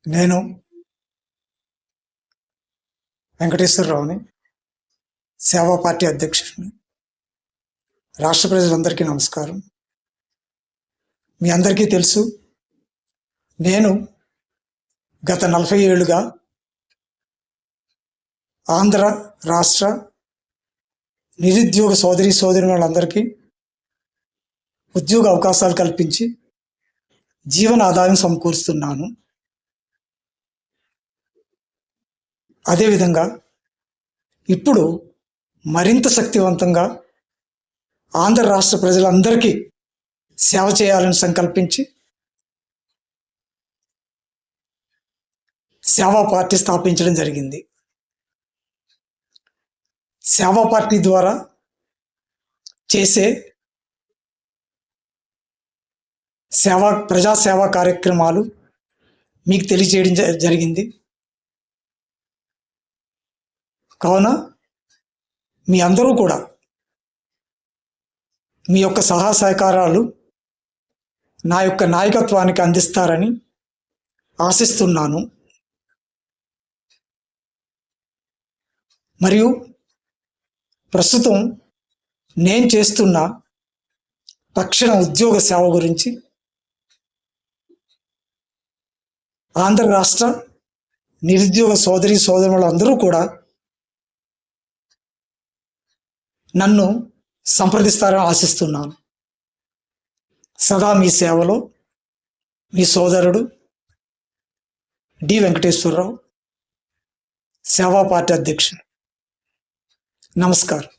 నేను వెంకటేశ్వరరావుని, సేవా పార్టీ అధ్యక్షుడిని. రాష్ట్ర ప్రజలందరికీ నమస్కారం. మీ అందరికీ తెలుసు, నేను గత 40 ఏళ్ళుగా ఆంధ్ర రాష్ట్ర నిరుద్యోగ సోదరీమణులందరికీ ఉద్యోగ అవకాశాలు కల్పించి జీవన ఆదాయం సమకూరుస్తున్నాను. అదేవిధంగా ఇప్పుడు మరింత శక్తివంతంగా ఆంధ్ర రాష్ట్ర ప్రజలందరికీ సేవ చేయాలని సంకల్పించి సేవా పార్టీ స్థాపించడం జరిగింది. సేవా పార్టీ ద్వారా చేసే ప్రజాసేవా కార్యక్రమాలు మీకు తెలియజేయడం జరిగింది. కావున మీ అందరూ కూడా మీ యొక్క సహాయ సహకారాలు నా యొక్క నాయకత్వానికి అందిస్తారని ఆశిస్తున్నాను. మరియు ప్రస్తుతం నేను చేస్తున్న తక్షణ ఉద్యోగ సేవ గురించి ఆంధ్ర రాష్ట్ర నిరుద్యోగ సోదరులందరూ కూడా నన్ను సంప్రదిస్తారని ఆశిస్తున్నాను. సదా మీ సేవలో మీ సోదరుడు డి వెంకటేశ్వరరావు, సేవా పార్టీ అధ్యక్షుడు. నమస్కారం.